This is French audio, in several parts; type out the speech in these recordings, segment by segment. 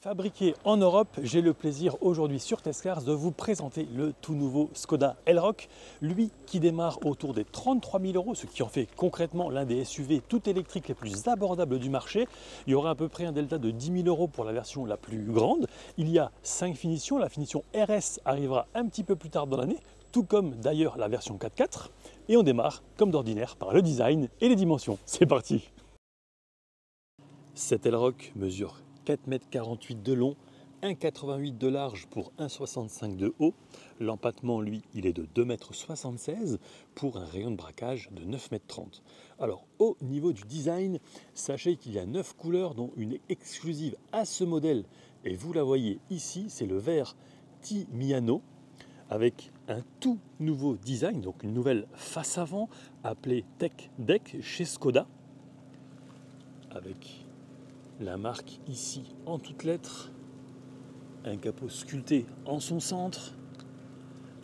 Fabriqué en Europe, j'ai le plaisir aujourd'hui sur Testcars de vous présenter le tout nouveau Skoda Elroq, lui qui démarre autour des 33 000 €, ce qui en fait concrètement l'un des SUV tout électriques les plus abordables du marché. Il y aura à peu près un delta de 10 000 € pour la version la plus grande. Il y a 5 finitions, la finition RS arrivera un petit peu plus tard dans l'année, tout comme d'ailleurs la version 4x4. Et on démarre comme d'ordinaire par le design et les dimensions. C'est parti! Cet Elroq mesure 4,48 m de long, 1,88 m de large pour 1,65 m de haut. L'empattement, lui, il est de 2,76 m pour un rayon de braquage de 9,30 m. Alors, au niveau du design, sachez qu'il y a 9 couleurs, dont une exclusive à ce modèle. Et vous la voyez ici, c'est le vert Timiano, avec un tout nouveau design, donc une nouvelle face avant, appelée Tech Deck chez Skoda, avec la marque ici en toutes lettres, un capot sculpté en son centre.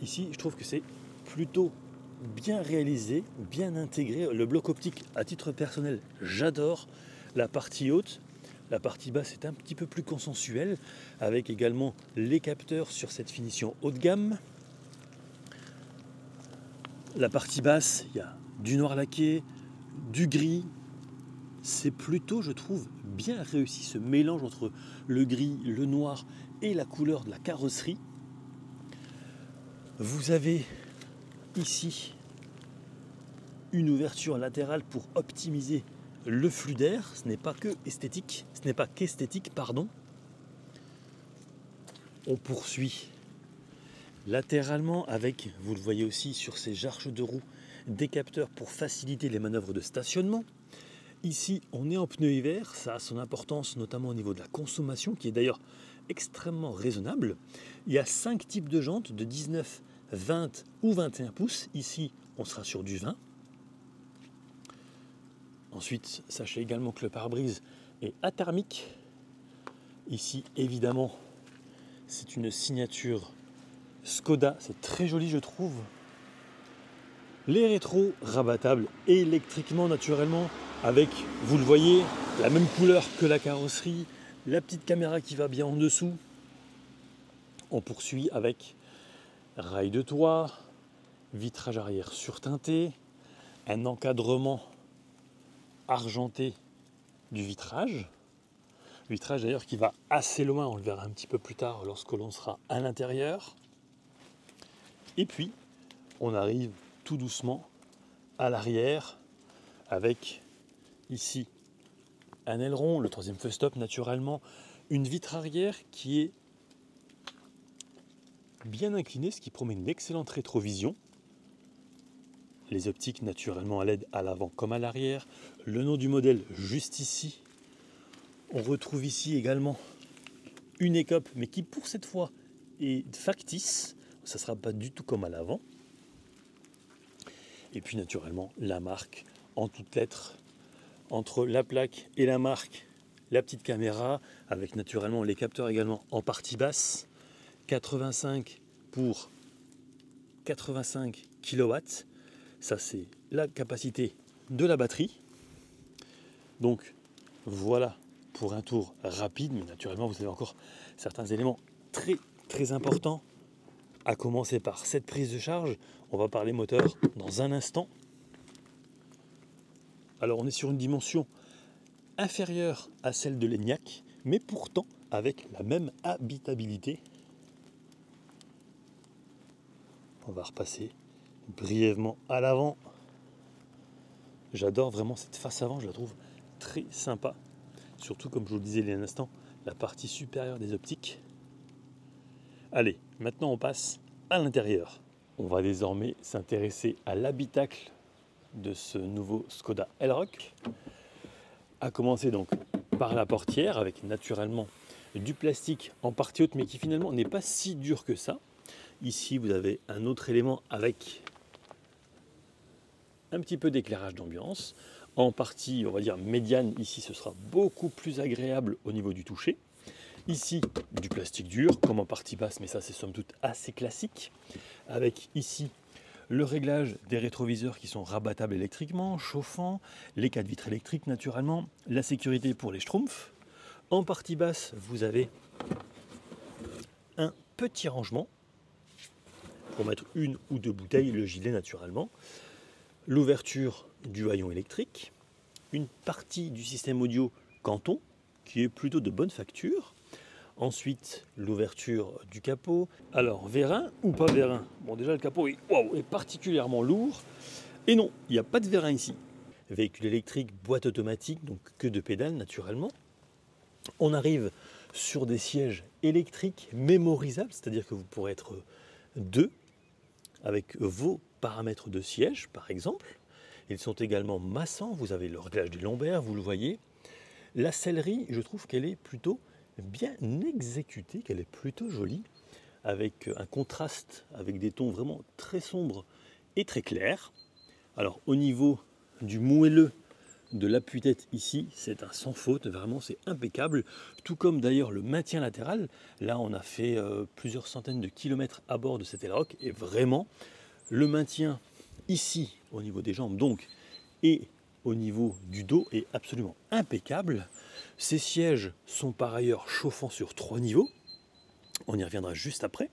Ici, je trouve que c'est plutôt bien réalisé, bien intégré. Le bloc optique, à titre personnel, j'adore. La partie haute, la partie basse est un petit peu plus consensuelle, avec également les capteurs sur cette finition haut de gamme. La partie basse, il y a du noir laqué, du gris. C'est plutôt, je trouve, bien réussi ce mélange entre le gris, le noir et la couleur de la carrosserie. Vous avez ici une ouverture latérale pour optimiser le flux d'air. Ce n'est pas que esthétique, ce n'est pas qu'esthétique, pardon. On poursuit latéralement avec, vous le voyez aussi sur ces arches de roue, des capteurs pour faciliter les manœuvres de stationnement. Ici, on est en pneu hiver, ça a son importance notamment au niveau de la consommation, qui est d'ailleurs extrêmement raisonnable. Il y a 5 types de jantes, de 19, 20 ou 21 pouces. Ici, on sera sur du 20. Ensuite, sachez également que le pare-brise est athermique. Ici, évidemment, c'est une signature Skoda, c'est très joli je trouve. Les rétros rabattables électriquement naturellement, avec, vous le voyez, la même couleur que la carrosserie, la petite caméra qui va bien en dessous. On poursuit avec rail de toit, vitrage arrière surteinté, un encadrement argenté du vitrage. Vitrage d'ailleurs qui va assez loin, on le verra un petit peu plus tard lorsque l'on sera à l'intérieur. Et puis, on arrive tout doucement à l'arrière avec ici un aileron, le troisième feu stop naturellement, une vitre arrière qui est bien inclinée, ce qui promet une excellente rétrovision. Les optiques naturellement à LED à l'avant comme à l'arrière. Le nom du modèle juste ici. On retrouve ici également une écope, mais qui pour cette fois est factice. Ça ne sera pas du tout comme à l'avant. Et puis naturellement la marque en toutes lettres. Entre la plaque et la marque, la petite caméra, avec naturellement les capteurs également en partie basse. 85 pour 85 kW. Ça, c'est la capacité de la batterie. Donc, voilà pour un tour rapide. Mais naturellement, vous avez encore certains éléments très importants. À commencer par cette prise de charge. On va parler moteur dans un instant. Alors, on est sur une dimension inférieure à celle de l'Enyaq, mais pourtant avec la même habitabilité. On va repasser brièvement à l'avant. J'adore vraiment cette face avant, je la trouve très sympa. Surtout, comme je vous le disais il y a un instant, la partie supérieure des optiques. Allez, maintenant on passe à l'intérieur. On va désormais s'intéresser à l'habitacle de ce nouveau Skoda Elroq. À commencer donc par la portière, avec naturellement du plastique en partie haute, mais qui finalement n'est pas si dur que ça. Ici, vous avez un autre élément avec un petit peu d'éclairage d'ambiance. En partie, on va dire médiane, ici, ce sera beaucoup plus agréable au niveau du toucher. Ici, du plastique dur, comme en partie basse, mais ça, c'est somme toute assez classique. Avec ici, le réglage des rétroviseurs qui sont rabattables électriquement, chauffants, les 4 vitres électriques naturellement, la sécurité pour les schtroumpfs. En partie basse, vous avez un petit rangement pour mettre une ou deux bouteilles, le gilet naturellement, l'ouverture du haillon électrique, une partie du système audio Canton qui est plutôt de bonne facture. Ensuite, l'ouverture du capot. Alors, vérin ou pas vérin? Bon, déjà, le capot est particulièrement lourd. Et non, il n'y a pas de vérin ici. Véhicule électrique, boîte automatique, donc que de pédales naturellement. On arrive sur des sièges électriques mémorisables, c'est-à-dire que vous pourrez être deux avec vos paramètres de siège, par exemple. Ils sont également massants, vous avez le réglage des lombaires, vous le voyez. La sellerie, je trouve qu'elle est plutôt bien exécutée, qu'elle est plutôt jolie, avec un contraste, avec des tons vraiment très sombres et très clairs. Alors au niveau du moelleux de l'appui-tête ici, c'est un sans faute, vraiment c'est impeccable, tout comme d'ailleurs le maintien latéral. Là on a fait plusieurs centaines de kilomètres à bord de cet Elrock et vraiment le maintien ici au niveau des jambes donc et au niveau du dos est absolument impeccable. Ces sièges sont par ailleurs chauffants sur 3 niveaux. On y reviendra juste après.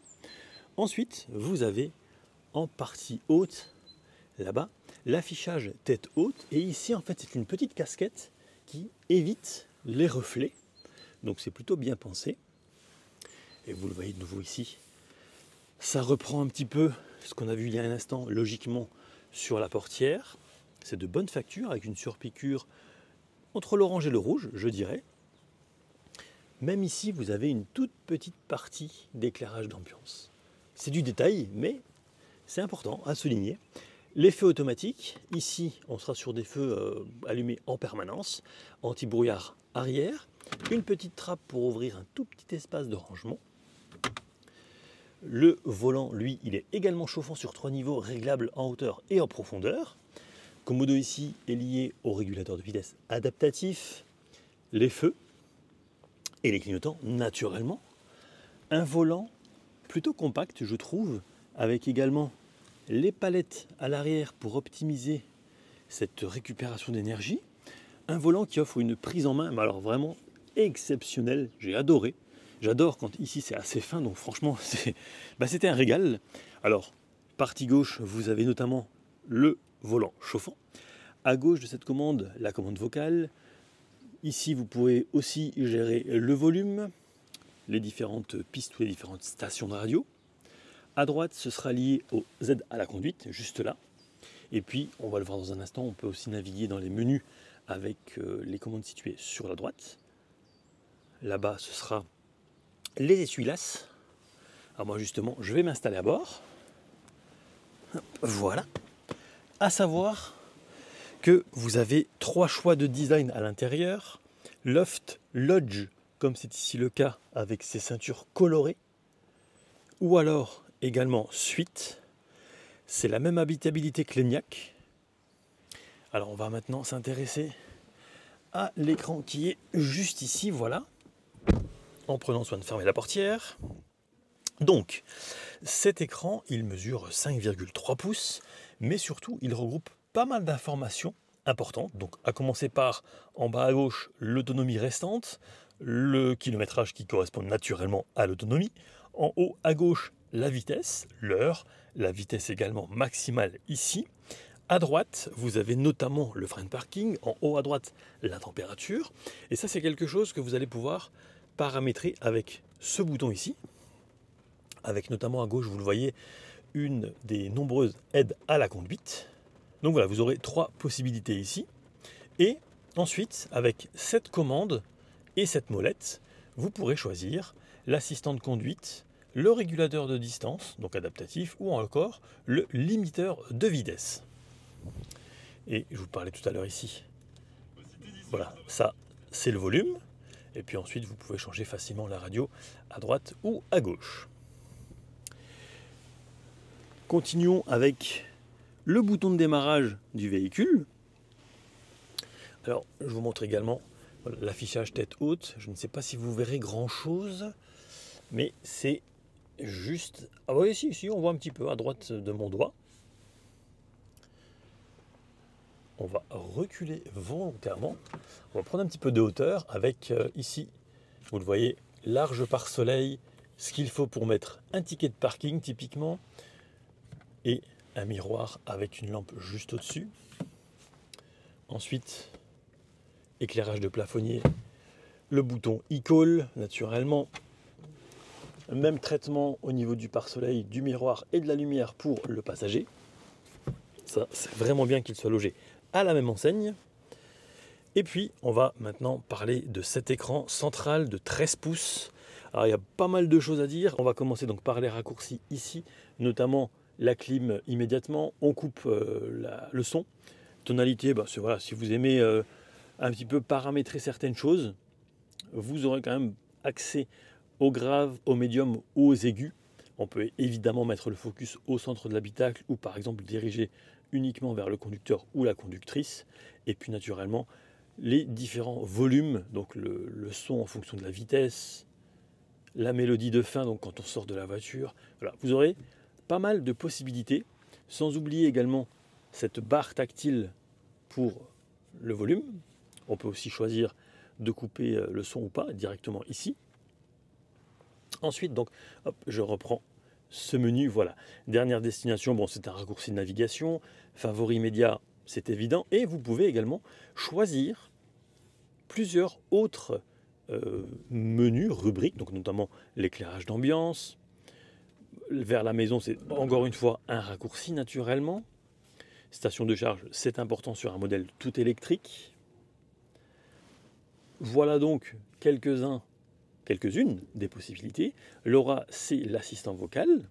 Ensuite, vous avez en partie haute, là-bas, l'affichage tête haute. Et ici, en fait, c'est une petite casquette qui évite les reflets. Donc c'est plutôt bien pensé. Et vous le voyez de nouveau ici. Ça reprend un petit peu ce qu'on a vu il y a un instant, logiquement, sur la portière. C'est de bonne facture, avec une surpiqûre entre l'orange et le rouge, je dirais. Même ici, vous avez une toute petite partie d'éclairage d'ambiance. C'est du détail, mais c'est important à souligner. Les feux automatiques, ici, on sera sur des feux allumés en permanence, anti-brouillard arrière, une petite trappe pour ouvrir un tout petit espace de rangement. Le volant, lui, il est également chauffant sur 3 niveaux, réglable en hauteur et en profondeur. Commodo ici est lié au régulateur de vitesse adaptatif, les feux et les clignotants naturellement. Un volant plutôt compact, je trouve, avec également les palettes à l'arrière pour optimiser cette récupération d'énergie. Un volant qui offre une prise en main, mais alors vraiment exceptionnelle, j'ai adoré. J'adore quand ici c'est assez fin, donc franchement c'était un régal. Alors, partie gauche, vous avez notamment le volant chauffant. À gauche de cette commande, la commande vocale. Ici, vous pouvez aussi gérer le volume, les différentes pistes ou les différentes stations de radio. À droite, ce sera lié au Z à la conduite, juste là. Et puis, on va le voir dans un instant, on peut aussi naviguer dans les menus avec les commandes situées sur la droite. Là-bas, ce sera les essuie-glaces. Alors moi, justement, je vais m'installer à bord. Voilà. À savoir que vous avez 3 choix de design à l'intérieur. Loft, Lodge, comme c'est ici le cas, avec ses ceintures colorées. Ou alors, également, Suite. C'est la même habitabilité que l'ENIAC. Alors, on va maintenant s'intéresser à l'écran qui est juste ici, voilà. En prenant soin de fermer la portière. Donc, cet écran, il mesure 5,3 pouces, mais surtout, il regroupe pas mal d'informations importantes. Donc, à commencer par, en bas à gauche, l'autonomie restante, le kilométrage qui correspond naturellement à l'autonomie. En haut à gauche, la vitesse, l'heure, la vitesse également maximale ici. À droite, vous avez notamment le frein de parking. En haut à droite, la température. Et ça, c'est quelque chose que vous allez pouvoir paramétrer avec ce bouton ici. Avec notamment à gauche, vous le voyez, une des nombreuses aides à la conduite. Donc voilà, vous aurez 3 possibilités ici. Et ensuite, avec cette commande et cette molette, vous pourrez choisir l'assistant de conduite, le régulateur de distance, donc adaptatif, ou encore le limiteur de vitesse. Et je vous parlais tout à l'heure ici. Voilà, ça c'est le volume. Et puis ensuite, vous pouvez changer facilement la radio à droite ou à gauche. Continuons avec le bouton de démarrage du véhicule. Alors, je vous montre également l'affichage tête haute. Je ne sais pas si vous verrez grand chose, mais c'est juste... Ah oui, si, on voit un petit peu à droite de mon doigt. On va reculer volontairement. On va prendre un petit peu de hauteur avec ici Vous le voyez, large pare-soleil, ce qu'il faut pour mettre un ticket de parking typiquement, et un miroir avec une lampe juste au-dessus. Ensuite, éclairage de plafonnier, le bouton e-call naturellement. Même traitement au niveau du pare-soleil, du miroir et de la lumière pour le passager. Ça, c'est vraiment bien qu'il soit logé à la même enseigne. Et puis, on va maintenant parler de cet écran central de 13 pouces. Alors, il y a pas mal de choses à dire. On va commencer donc par les raccourcis ici, notamment la clim immédiatement. On coupe le son. Tonalité, voilà, si vous aimez un petit peu paramétrer certaines choses, vous aurez quand même accès au grave, au médium ou aux aigus. On peut évidemment mettre le focus au centre de l'habitacle ou par exemple diriger uniquement vers le conducteur ou la conductrice. Et puis naturellement, les différents volumes, donc le son en fonction de la vitesse, la mélodie de fin, donc quand on sort de la voiture. Voilà, vous aurez pas mal de possibilités, sans oublier également cette barre tactile pour le volume. On peut aussi choisir de couper le son ou pas directement ici. Ensuite, donc, hop, je reprends ce menu. Voilà, dernière destination, bon, c'est un raccourci de navigation. Favoris médias, c'est évident. Et vous pouvez également choisir plusieurs autres menus, rubriques, donc notamment l'éclairage d'ambiance. Vers la maison, c'est encore une fois un raccourci naturellement. Station de charge, c'est important sur un modèle tout électrique. Voilà donc quelques-unes des possibilités. Laura, c'est l'assistant vocal.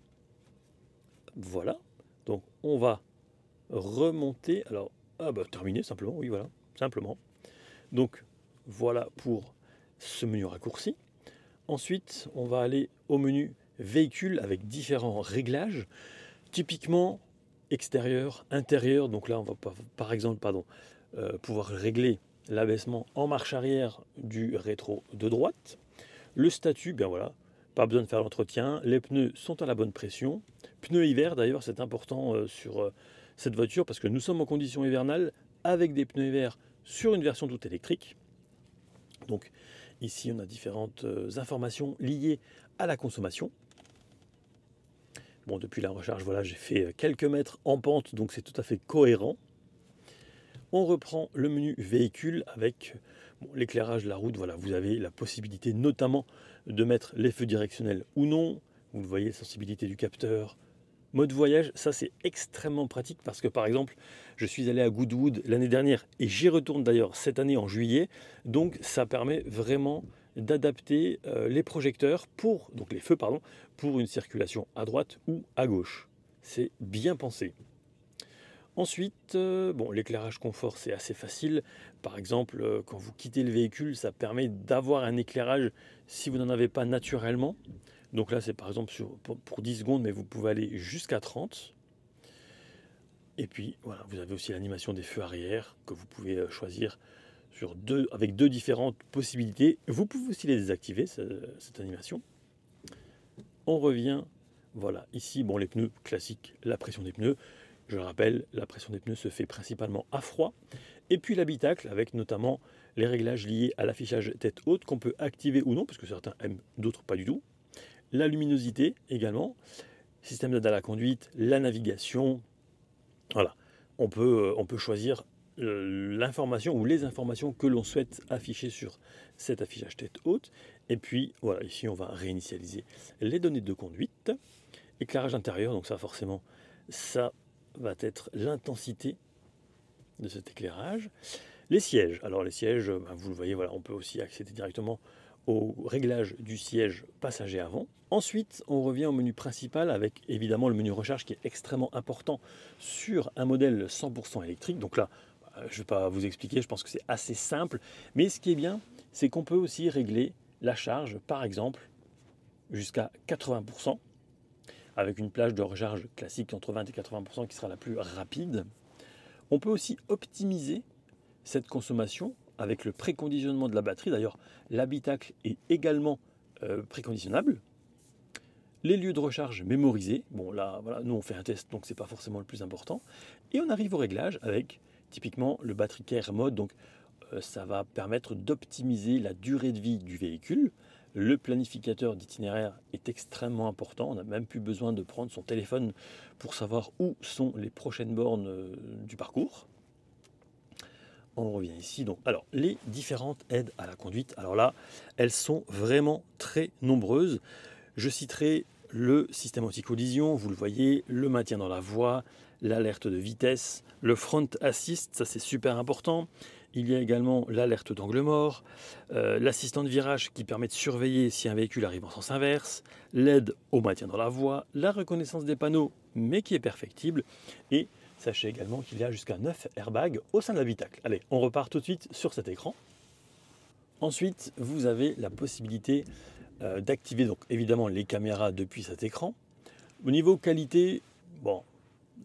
Voilà. Donc on va remonter. Alors, terminé simplement. Oui, voilà, simplement. Donc voilà pour ce menu raccourci. Ensuite, on va aller au menu véhicule avec différents réglages. Typiquement extérieur, intérieur. Donc là, on va par exemple pouvoir régler l'abaissement en marche arrière du rétro de droite. Le statut, bien voilà, pas besoin de faire l'entretien. Les pneus sont à la bonne pression. Pneus hiver, d'ailleurs, c'est important sur cette voiture parce que nous sommes en conditions hivernales avec des pneus hiver sur une version toute électrique. Donc ici, on a différentes informations liées à la consommation. Bon, depuis la recharge, voilà, j'ai fait quelques mètres en pente, donc c'est tout à fait cohérent. On reprend le menu véhicule avec l'éclairage de la route. Voilà, vous avez la possibilité notamment de mettre les feux directionnels ou non. Vous le voyez, la sensibilité du capteur. Mode voyage, ça c'est extrêmement pratique parce que par exemple, je suis allé à Goodwood l'année dernière et j'y retourne d'ailleurs cette année en juillet. Donc ça permet vraiment d'adapter les projecteurs donc les feux pardon, pour une circulation à droite ou à gauche. C'est bien pensé. Ensuite, l'éclairage confort, c'est assez facile. Par exemple, quand vous quittez le véhicule, ça permet d'avoir un éclairage si vous n'en avez pas naturellement. Donc là, c'est par exemple pour 10 secondes, mais vous pouvez aller jusqu'à 30. Et puis, voilà, vous avez aussi l'animation des feux arrière que vous pouvez choisir avec deux différentes possibilités. Vous pouvez aussi les désactiver, cette animation. On revient, voilà, ici, les pneus classiques, la pression des pneus. Je le rappelle, la pression des pneus se fait principalement à froid. Et puis l'habitacle, avec notamment les réglages liés à l'affichage tête haute qu'on peut activer ou non, parce que certains aiment, d'autres pas du tout. La luminosité également, système d'aide à la conduite, la navigation. Voilà, on peut choisir l'information ou les informations que l'on souhaite afficher sur cet affichage tête haute. Et puis voilà, ici on va réinitialiser les données de conduite. Éclairage intérieur, donc ça forcément, ça va être l'intensité de cet éclairage. Les sièges, alors les sièges, vous le voyez, voilà, on peut aussi accéder directement au réglage du siège passager avant. Ensuite, on revient au menu principal avec évidemment le menu recharge qui est extrêmement important sur un modèle 100% électrique. Donc là, je ne vais pas vous expliquer, je pense que c'est assez simple. Mais ce qui est bien, c'est qu'on peut aussi régler la charge, par exemple, jusqu'à 80%, avec une plage de recharge classique entre 20 et 80% qui sera la plus rapide. On peut aussi optimiser cette consommation avec le préconditionnement de la batterie. D'ailleurs, l'habitacle est également préconditionnable. Les lieux de recharge mémorisés. Bon, là, voilà, nous on fait un test, donc c'est pas forcément le plus important. Et on arrive au réglage avec typiquement le battery care mode. Donc, ça va permettre d'optimiser la durée de vie du véhicule. Le planificateur d'itinéraire est extrêmement important. On n'a même plus besoin de prendre son téléphone pour savoir où sont les prochaines bornes du parcours. On revient ici. Donc, alors, les différentes aides à la conduite, alors là, elles sont vraiment très nombreuses. Je citerai le système anti-collision, vous le voyez, le maintien dans la voie, l'alerte de vitesse, le front assist, ça c'est super important. Il y a également l'alerte d'angle mort, l'assistant de virage qui permet de surveiller si un véhicule arrive en sens inverse, l'aide au maintien dans la voie, la reconnaissance des panneaux, mais qui est perfectible, et sachez également qu'il y a jusqu'à 9 airbags au sein de l'habitacle. Allez, on repart tout de suite sur cet écran. Ensuite, vous avez la possibilité d'activer donc évidemment les caméras depuis cet écran. Au niveau qualité, bon,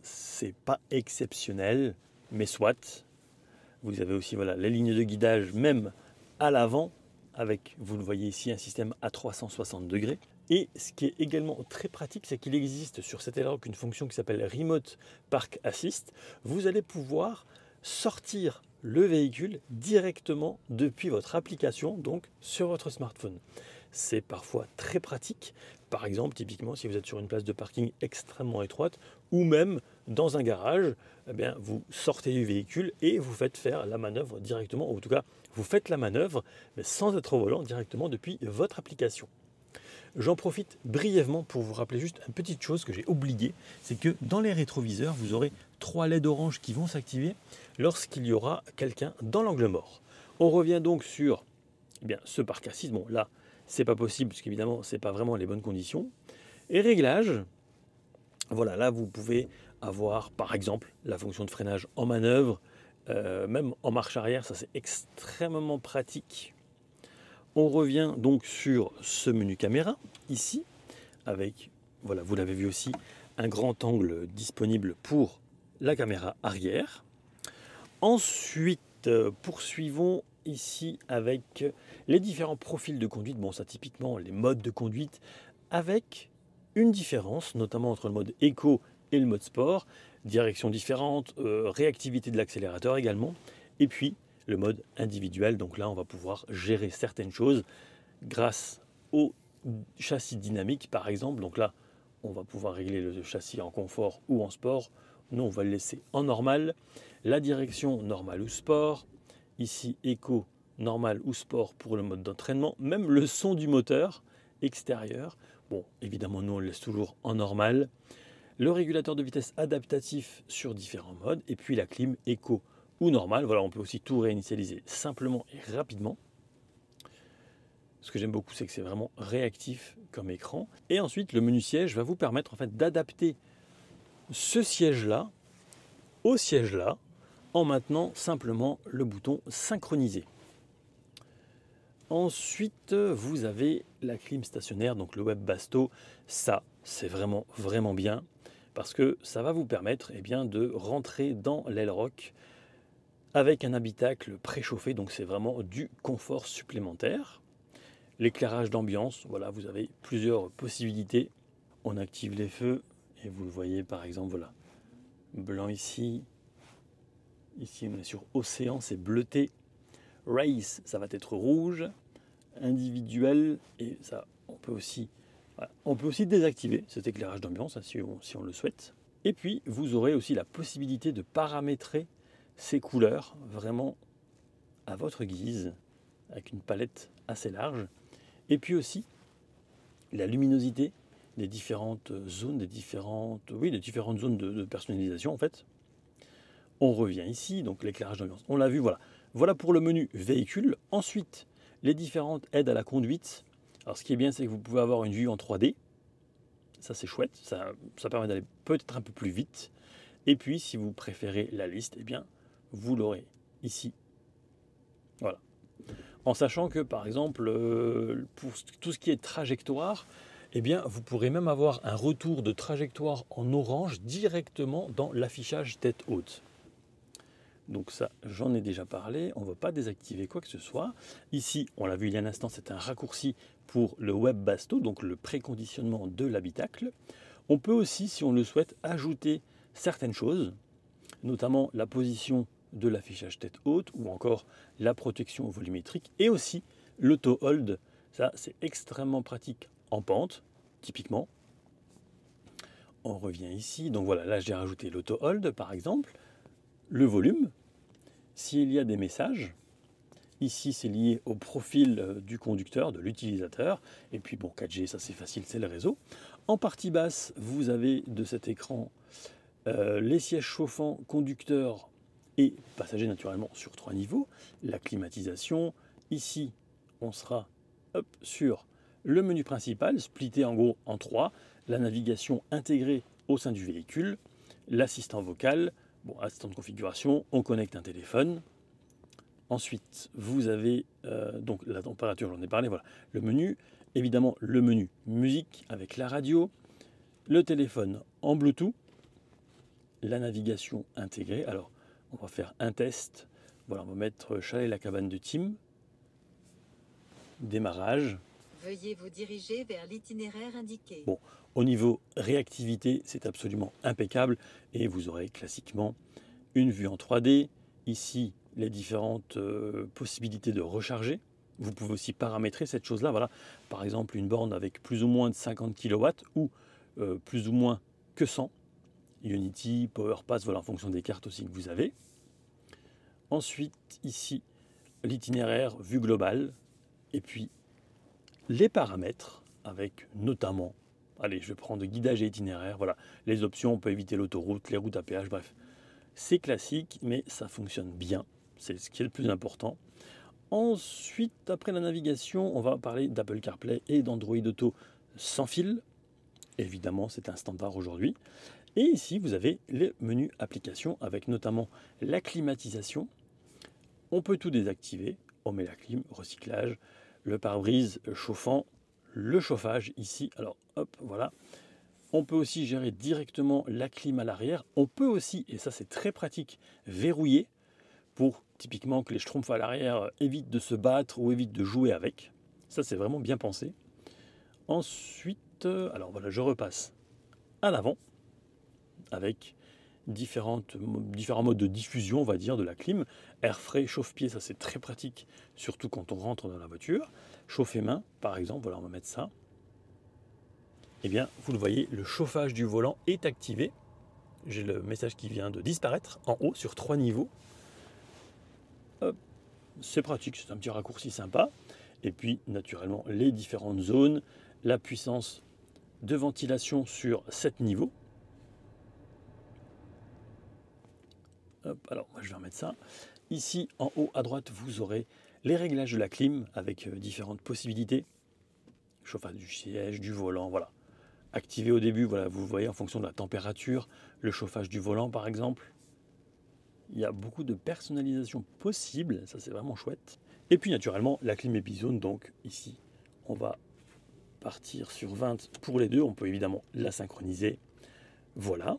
c'est pas exceptionnel, mais soit. Vous avez aussi voilà, les lignes de guidage même à l'avant, avec, vous le voyez ici, un système à 360 degrés. Et ce qui est également très pratique, c'est qu'il existe sur cet Elrock une fonction qui s'appelle Remote Park Assist. Vous allez pouvoir sortir le véhicule directement depuis votre application, donc sur votre smartphone. C'est parfois très pratique. Par exemple, typiquement, si vous êtes sur une place de parking extrêmement étroite ou même dans un garage, eh bien, vous sortez du véhicule et vous faites faire la manœuvre directement, ou en tout cas, vous faites la manœuvre, mais sans être au volant, directement depuis votre application. J'en profite brièvement pour vous rappeler juste une petite chose que j'ai oubliée, c'est que dans les rétroviseurs, vous aurez 3 LED orange qui vont s'activer lorsqu'il y aura quelqu'un dans l'angle mort. On revient donc sur ce parc assist. Bon, là, c'est pas possible, parce qu'évidemment, c'est pas vraiment les bonnes conditions. Et réglage, voilà, là, vous pouvez avoir, par exemple, la fonction de freinage en manœuvre, même en marche arrière, ça c'est extrêmement pratique. On revient donc sur ce menu caméra, ici, avec, voilà, vous l'avez vu aussi, un grand angle disponible pour la caméra arrière. Ensuite, poursuivons ici avec les différents profils de conduite. Bon, ça typiquement, les modes de conduite, avec une différence, notamment entre le mode éco et le mode sport, direction différente, réactivité de l'accélérateur également, et puis le mode individuel. Donc là, on va pouvoir gérer certaines choses grâce au châssis dynamique, par exemple. Donc là, on va pouvoir régler le châssis en confort ou en sport. Nous, on va le laisser en normal. La direction normale ou sport. Ici, éco, normal ou sport pour le mode d'entraînement. Même le son du moteur extérieur. Bon, évidemment, nous, on le laisse toujours en normal. Le régulateur de vitesse adaptatif sur différents modes. Et puis la clim éco ou normal. Voilà, on peut aussi tout réinitialiser simplement et rapidement. Ce que j'aime beaucoup, c'est que c'est vraiment réactif comme écran. Et ensuite, le menu siège va vous permettre en fait d'adapter ce siège-là au siège-là en maintenant simplement le bouton synchroniser. Ensuite, vous avez la clim stationnaire, donc le Web Basto. Ça, c'est vraiment bien parce que ça va vous permettre de rentrer dans l'Elrock avec un habitacle préchauffé, donc c'est vraiment du confort supplémentaire. L'éclairage d'ambiance, voilà, vous avez plusieurs possibilités. On active les feux et vous le voyez par exemple, voilà, blanc ici. Ici on est sur océan, c'est bleuté. Race, ça va être rouge. Individuel, et ça on peut aussi désactiver cet éclairage d'ambiance hein, si on le souhaite. Et puis vous aurez aussi la possibilité de paramétrer ces couleurs vraiment à votre guise avec une palette assez large. Et puis aussi la luminosité des différentes zones, des différentes zones de personnalisation en fait. On revient ici, donc l'éclairage d'ambiance. On l'a vu, voilà. Voilà pour le menu véhicule. Ensuite, les différentes aides à la conduite. Alors ce qui est bien, c'est que vous pouvez avoir une vue en 3D. Ça c'est chouette, ça permet d'aller peut-être un peu plus vite. Et puis si vous préférez la liste, vous l'aurez ici. Voilà. En sachant que par exemple, pour tout ce qui est trajectoire, vous pourrez même avoir un retour de trajectoire en orange directement dans l'affichage tête haute. Donc ça, j'en ai déjà parlé, on ne va pas désactiver quoi que ce soit. Ici, on l'a vu il y a un instant, c'est un raccourci pour le Web Basto, donc le préconditionnement de l'habitacle. On peut aussi, si on le souhaite, ajouter certaines choses, notamment la position de l'affichage tête haute ou encore la protection volumétrique et aussi l'auto-hold Ça, c'est extrêmement pratique en pente, typiquement. On revient ici. Donc voilà, là, j'ai rajouté l'auto-hold, par exemple. Le volume. S'il y a des messages, ici, c'est lié au profil du conducteur, de l'utilisateur. Et puis, bon, 4G, ça, c'est facile, c'est le réseau. En partie basse, vous avez de cet écran les sièges chauffants, conducteurs et passagers, naturellement, sur 3 niveaux. La climatisation. Ici, on sera sur le menu principal, splitté en gros en 3, la navigation intégrée au sein du véhicule, l'assistant vocal, bon, assistant de configuration, on connecte un téléphone. Ensuite, vous avez donc la température, j'en ai parlé, voilà, le menu, évidemment le menu musique avec la radio, le téléphone en Bluetooth, la navigation intégrée. Alors, on va faire un test. Voilà, on va mettre Chalais-la-Cabane de Tim. Démarrage. Veuillez vous diriger vers l'itinéraire indiqué. Bon, au niveau réactivité, c'est absolument impeccable et vous aurez classiquement une vue en 3D. Ici, les différentes possibilités de recharger. Vous pouvez aussi paramétrer cette chose-là. Voilà, par exemple, une borne avec plus ou moins de 50 kW ou plus ou moins que 100. Unity, PowerPass, voilà, en fonction des cartes aussi que vous avez. Ensuite, ici, l'itinéraire, vue globale. Et puis, les paramètres, avec notamment, allez, je vais prendre guidage et itinéraire, voilà, les options, on peut éviter l'autoroute, les routes à péage, bref. C'est classique, mais ça fonctionne bien, c'est ce qui est le plus important. Ensuite, après la navigation, on va parler d'Apple CarPlay et d'Android Auto sans fil. Évidemment, c'est un standard aujourd'hui. Et ici, vous avez les menus applications, avec notamment la climatisation. On peut tout désactiver, on met la clim, recyclage, le pare-brise chauffant, le chauffage ici. Alors hop, voilà. On peut aussi gérer directement la clim à l'arrière. On peut aussi, et ça c'est très pratique, verrouiller pour typiquement que les schtroumpfs à l'arrière évitent de se battre ou évitent de jouer avec. Ça c'est vraiment bien pensé. Ensuite, alors voilà, je repasse à l'avant avec différents modes de diffusion, on va dire, de la clim. Air frais, chauffe-pied, ça c'est très pratique, surtout quand on rentre dans la voiture. Chauffer main, par exemple, voilà, on va mettre ça. Eh bien, vous le voyez, le chauffage du volant est activé. J'ai le message qui vient de disparaître en haut sur 3 niveaux. C'est pratique, c'est un petit raccourci sympa. Et puis, naturellement, les différentes zones, la puissance de ventilation sur 7 niveaux. Hop, alors, moi, je vais remettre ça. Ici, en haut à droite, vous aurez les réglages de la clim avec différentes possibilités. Chauffage du siège, du volant, voilà. Activé au début, voilà, vous voyez en fonction de la température, le chauffage du volant par exemple. Il y a beaucoup de personnalisation possible, ça c'est vraiment chouette. Et puis naturellement, la clim Epizone, donc ici, on va partir sur 20 pour les deux, on peut évidemment la synchroniser. Voilà.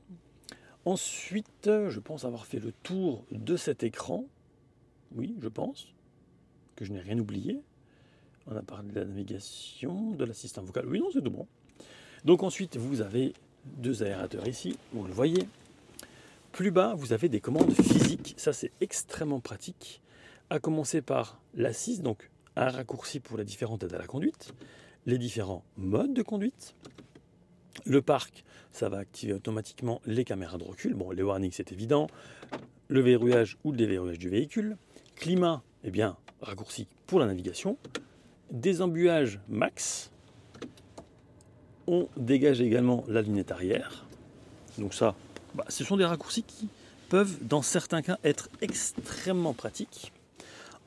Ensuite, je pense avoir fait le tour de cet écran. Oui, je pense que je n'ai rien oublié. On a parlé de la navigation, de l'assistant vocal. Oui, non, c'est tout bon. Donc ensuite, vous avez 2 aérateurs ici, vous le voyez. Plus bas, vous avez des commandes physiques. Ça, c'est extrêmement pratique. À commencer par l'assise, donc un raccourci pour les différentes aides à la conduite, les différents modes de conduite. Le parc, ça va activer automatiquement les caméras de recul. Bon, les warnings, c'est évident. Le verrouillage ou le déverrouillage du véhicule. Climat, eh bien, raccourci pour la navigation. Désembuage max. On dégage également la lunette arrière. Donc ça, ce sont des raccourcis qui peuvent, dans certains cas, être extrêmement pratiques.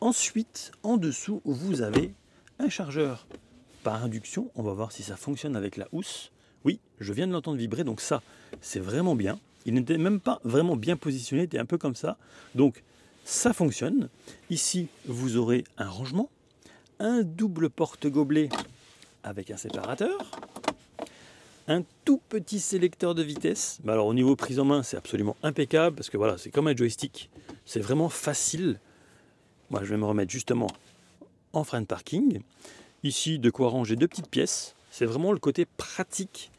Ensuite, en dessous, vous avez un chargeur par induction. On va voir si ça fonctionne avec la housse. Oui, je viens de l'entendre vibrer, donc ça, c'est vraiment bien. Il n'était même pas vraiment bien positionné, il était un peu comme ça. Donc, ça fonctionne. Ici, vous aurez un rangement, un double porte-gobelet avec un séparateur, un tout petit sélecteur de vitesse. Alors au niveau prise en main, c'est absolument impeccable parce que voilà, c'est comme un joystick. C'est vraiment facile. Moi, je vais me remettre justement en frein de parking. Ici, de quoi ranger 2 petites pièces. C'est vraiment le côté pratique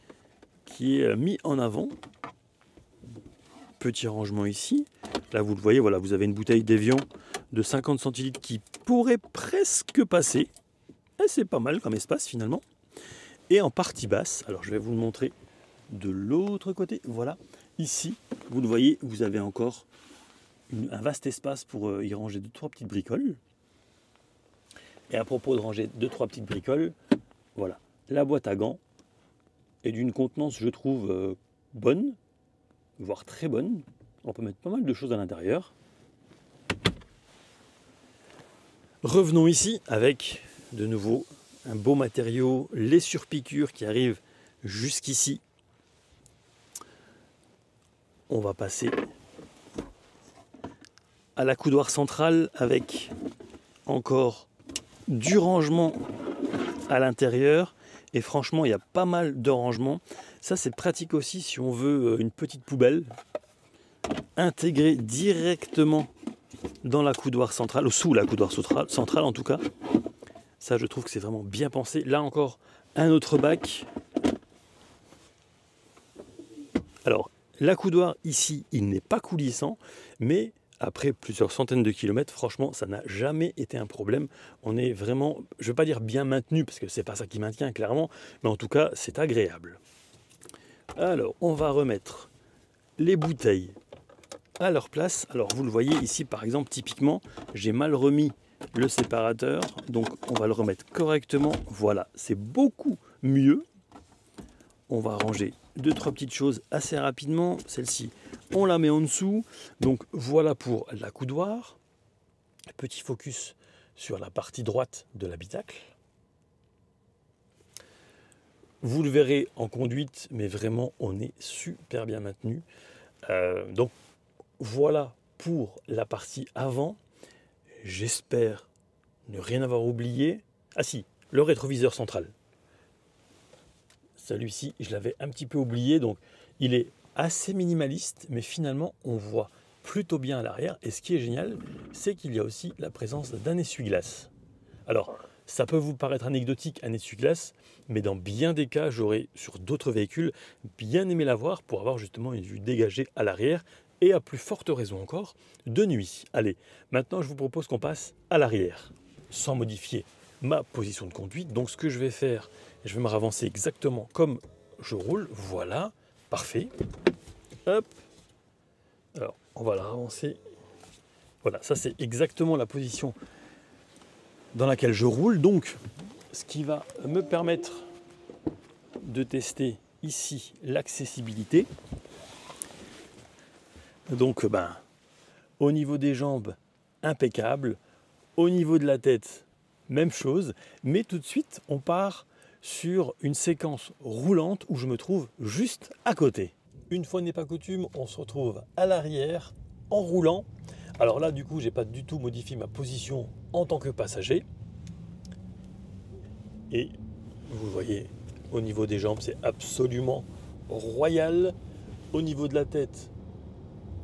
qui est mis en avant. Petit rangement ici. Là, vous le voyez, voilà, vous avez une bouteille d'Evian de 50 centilitres qui pourrait presque passer. c'est pas mal comme espace finalement. Et en partie basse, alors je vais vous le montrer de l'autre côté, voilà. Ici, vous le voyez, vous avez encore un vaste espace pour y ranger 2-3 petites bricoles. Et à propos de ranger 2-3 petites bricoles, voilà, la boîte à gants est d'une contenance, je trouve, bonne, voire très bonne. On peut mettre pas mal de choses à l'intérieur. Revenons ici avec de nouveau un beau matériau, les surpiqûres qui arrivent jusqu'ici. On va passer à la coudoir centrale avec encore du rangement à l'intérieur. Et franchement, il y a pas mal de rangements. Ça, c'est pratique aussi si on veut une petite poubelle intégrée directement dans la coudoir centrale, ou sous la coudoir centrale en tout cas. Ça, je trouve que c'est vraiment bien pensé. Là encore, un autre bac. Alors, la coudoir ici, il n'est pas coulissant, mais après plusieurs centaines de kilomètres, franchement, ça n'a jamais été un problème. On est vraiment, je ne vais pas dire bien maintenu, parce que c'est pas ça qui maintient clairement, mais en tout cas, c'est agréable. Alors, on va remettre les bouteilles à leur place. Alors, vous le voyez ici, par exemple, typiquement, j'ai mal remis le séparateur, donc on va le remettre correctement. Voilà, c'est beaucoup mieux. On va ranger 2-3 petites choses assez rapidement. Celle-ci, on la met en dessous. Donc voilà pour la coudoir. Petit focus sur la partie droite de l'habitacle. Vous le verrez en conduite, mais vraiment on est super bien maintenu. Donc voilà pour la partie avant. J'espère ne rien avoir oublié. Ah si, le rétroviseur central. Celui-ci, je l'avais un petit peu oublié, donc il est assez minimaliste, mais finalement, on voit plutôt bien à l'arrière. Et ce qui est génial, c'est qu'il y a aussi la présence d'un essuie-glace. Alors, ça peut vous paraître anecdotique, un essuie-glace, mais dans bien des cas, j'aurais, sur d'autres véhicules, bien aimé l'avoir pour avoir justement une vue dégagée à l'arrière, et à plus forte raison encore, de nuit. Allez, maintenant, je vous propose qu'on passe à l'arrière, sans modifier ma position de conduite. Donc, ce que je vais faire, je vais me ravancer exactement comme je roule. Voilà, parfait. Hop. Alors, on va la ravancer. Voilà, ça c'est exactement la position dans laquelle je roule. Donc, ce qui va me permettre de tester ici l'accessibilité. Donc, au niveau des jambes, impeccable. Au niveau de la tête, même chose. Mais tout de suite, on part sur une séquence roulante où je me trouve juste à côté. Une fois n'est pas coutume, on se retrouve à l'arrière en roulant. Alors là, du coup, j'ai pas du tout modifié ma position en tant que passager. Et vous voyez, au niveau des jambes, c'est absolument royal. Au niveau de la tête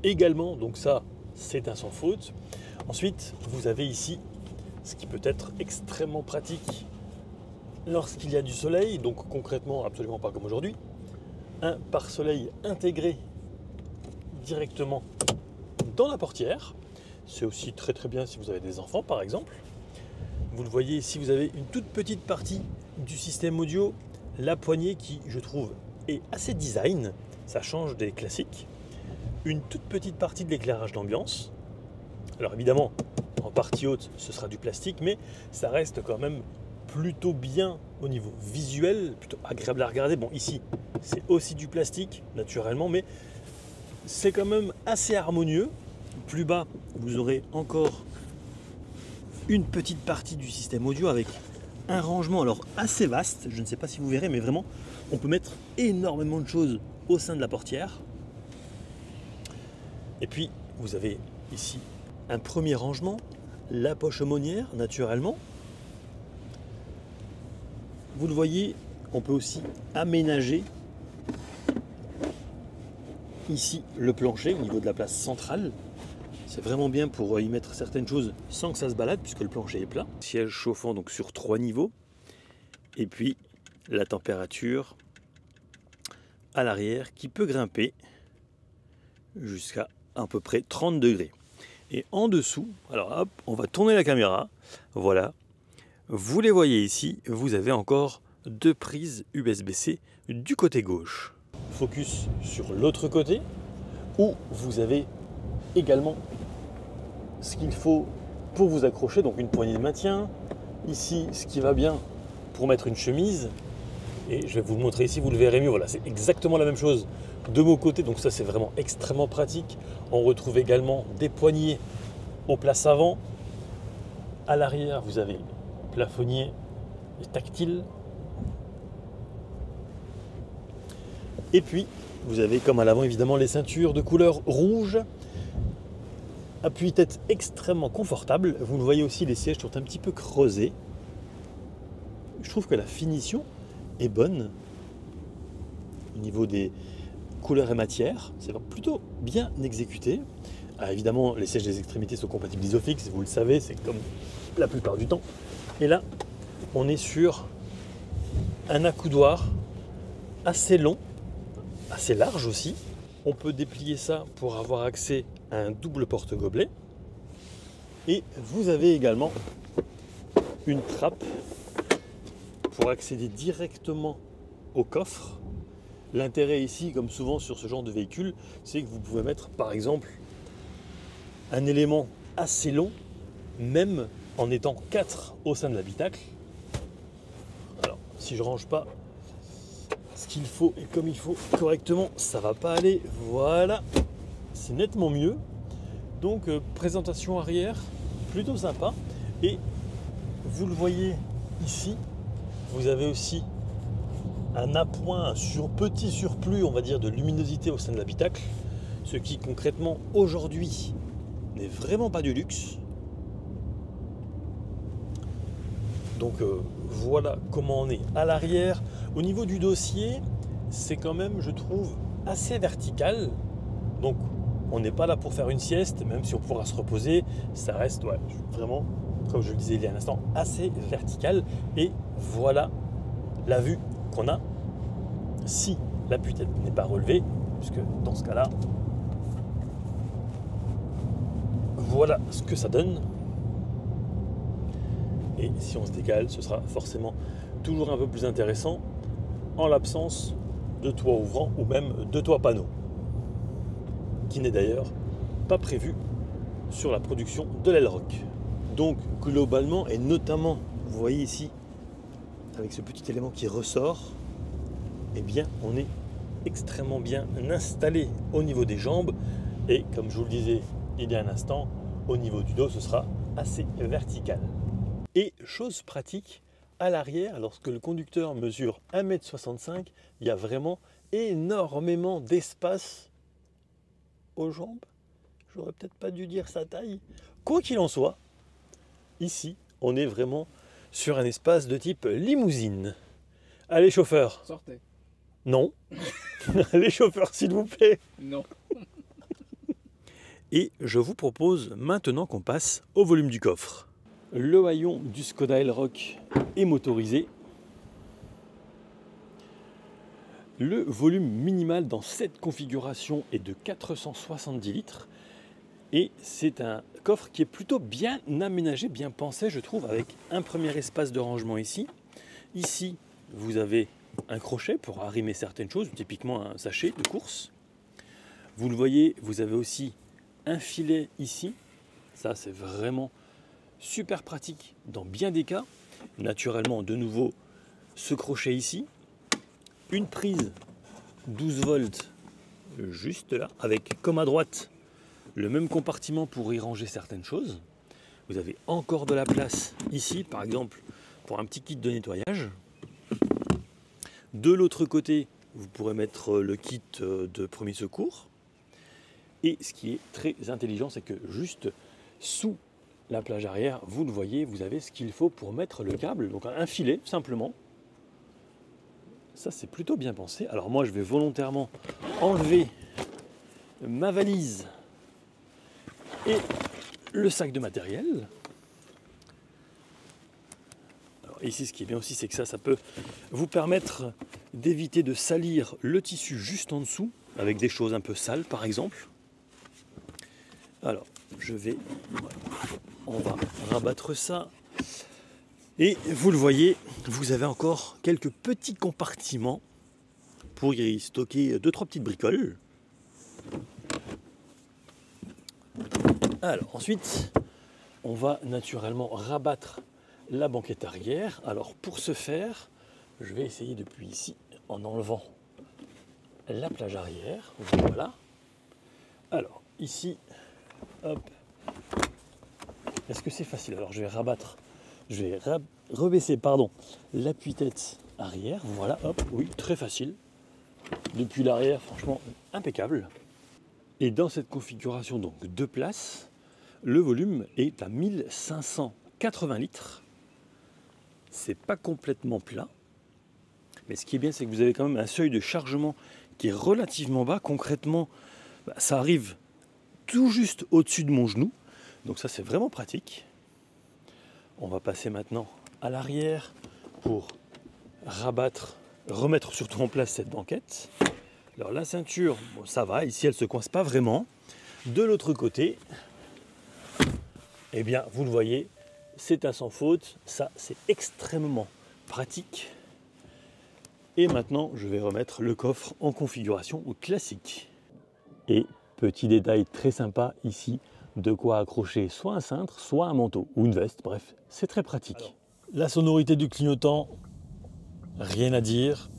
également, donc ça, c'est un sans faute. Ensuite, vous avez ici ce qui peut être extrêmement pratique lorsqu'il y a du soleil, donc concrètement absolument pas comme aujourd'hui, un pare-soleil intégré directement dans la portière. C'est aussi très très bien si vous avez des enfants par exemple. Vous le voyez ici, vous avez une toute petite partie du système audio, la poignée qui je trouve est assez design, ça change des classiques. Une toute petite partie de l'éclairage d'ambiance. Alors évidemment, en partie haute, ce sera du plastique, mais ça reste quand même plutôt bien au niveau visuel, plutôt agréable à regarder. Bon, ici, c'est aussi du plastique, naturellement, mais c'est quand même assez harmonieux. Plus bas, vous aurez encore une petite partie du système audio avec un rangement alors assez vaste. Je ne sais pas si vous verrez, mais vraiment, on peut mettre énormément de choses au sein de la portière. Et puis, vous avez ici un premier rangement, la poche aumônière, naturellement. Vous le voyez, on peut aussi aménager ici le plancher au niveau de la place centrale. C'est vraiment bien pour y mettre certaines choses sans que ça se balade puisque le plancher est plat. Siège chauffant donc sur 3 niveaux. Et puis la température à l'arrière qui peut grimper jusqu'à à peu près 30 degrés. Et en dessous, alors hop, on va tourner la caméra. Voilà. vous les voyez ici, vous avez encore 2 prises USB-C du côté gauche. Focus sur l'autre côté, où vous avez également ce qu'il faut pour vous accrocher, donc une poignée de maintien. Ici, ce qui va bien pour mettre une chemise. Et je vais vous le montrer ici, vous le verrez mieux. Voilà, c'est exactement la même chose de mon côté. Donc ça, c'est vraiment extrêmement pratique. On retrouve également des poignées aux places avant. À l'arrière, vous avez plafonnier tactile. Et puis, vous avez comme à l'avant évidemment les ceintures de couleur rouge. Appui-tête extrêmement confortable. Vous le voyez aussi, les sièges sont un petit peu creusés. Je trouve que la finition est bonne au niveau des couleurs et matières. C'est plutôt bien exécuté. Alors évidemment, les sièges des extrémités sont compatibles Isofix, vous le savez, c'est comme la plupart du temps. Et là, on est sur un accoudoir assez long, assez large aussi. On peut déplier ça pour avoir accès à un double porte-gobelet. Et vous avez également une trappe pour accéder directement au coffre. L'intérêt ici, comme souvent sur ce genre de véhicule, c'est que vous pouvez mettre par exemple un élément assez long, même en étant 4 au sein de l'habitacle. Alors, si je range pas ce qu'il faut et comme il faut correctement, ça va pas aller. Voilà, c'est nettement mieux. Donc présentation arrière, plutôt sympa. Et vous le voyez ici, vous avez aussi un appoint, un petit surplus, on va dire, de luminosité au sein de l'habitacle, ce qui concrètement aujourd'hui n'est vraiment pas du luxe. Donc voilà comment on est à l'arrière. Au niveau du dossier, c'est quand même, je trouve, assez vertical. Donc on n'est pas là pour faire une sieste, même si on pourra se reposer, ça reste vraiment, comme je le disais il y a un instant, assez vertical. Et voilà la vue qu'on a si l'appui-tête n'est pas relevé, puisque dans ce cas-là, voilà ce que ça donne. Et si on se décale, ce sera forcément toujours un peu plus intéressant en l'absence de toit ouvrant ou même de toit panneau, qui n'est d'ailleurs pas prévu sur la production de l'Elrock. Donc globalement, et notamment, vous voyez ici, avec ce petit élément qui ressort, eh bien on est extrêmement bien installé au niveau des jambes, et comme je vous le disais il y a un instant, au niveau du dos, ce sera assez vertical. Et chose pratique, à l'arrière, lorsque le conducteur mesure 1,65 m, il y a vraiment énormément d'espace aux jambes. J'aurais peut-être pas dû dire sa taille. Quoi qu'il en soit, ici, on est vraiment sur un espace de type limousine. Allez, chauffeur. Sortez. Non. Allez, chauffeur, s'il vous plaît. Non. Et je vous propose maintenant qu'on passe au volume du coffre. Le haillon du Skoda Elrock est motorisé. Le volume minimal dans cette configuration est de 470 litres. Et c'est un coffre qui est plutôt bien aménagé, bien pensé, je trouve, avec un premier espace de rangement ici. Ici, vous avez un crochet pour arrimer certaines choses, typiquement un sachet de course. Vous le voyez, vous avez aussi un filet ici. Ça, c'est vraiment super pratique dans bien des cas. Naturellement, de nouveau, ce crochet ici. Une prise 12 volts juste là, avec comme à droite, le même compartiment pour y ranger certaines choses. Vous avez encore de la place ici, par exemple, pour un petit kit de nettoyage. De l'autre côté, vous pourrez mettre le kit de premier secours. Et ce qui est très intelligent, c'est que juste sous la plage arrière, vous le voyez, vous avez ce qu'il faut pour mettre le câble. Donc un filet, simplement. Ça, c'est plutôt bien pensé. Alors moi, je vais volontairement enlever ma valise et le sac de matériel. Alors ici, ce qui est bien aussi, c'est que ça peut vous permettre d'éviter de salir le tissu juste en dessous, avec des choses un peu sales, par exemple. Alors, on va rabattre ça. Et vous le voyez, vous avez encore quelques petits compartiments pour y stocker 2-3 petites bricoles. Alors ensuite, on va naturellement rabattre la banquette arrière. Alors pour ce faire, je vais essayer depuis ici en enlevant la plage arrière. Voilà. Alors ici, hop. Est-ce que c'est facile? Alors je vais rabattre, je vais rebaisser l'appui-tête arrière. Voilà, hop, oui, très facile. Depuis l'arrière, franchement, impeccable. Et dans cette configuration, donc 2 places, le volume est à 1580 litres. C'est pas complètement plat. Mais ce qui est bien, c'est que vous avez quand même un seuil de chargement qui est relativement bas. Concrètement, ça arrive tout juste au-dessus de mon genou. Donc ça, c'est vraiment pratique. On va passer maintenant à l'arrière pour rabattre, remettre surtout en place cette banquette. Alors la ceinture, bon, ça va, ici elle ne se coince pas vraiment. De l'autre côté, eh bien vous le voyez, c'est à sans faute. Ça, c'est extrêmement pratique. Et maintenant, je vais remettre le coffre en configuration classique. Et petit détail très sympa ici, de quoi accrocher soit un cintre, soit un manteau ou une veste. Bref, c'est très pratique. Alors, la sonorité du clignotant, rien à dire.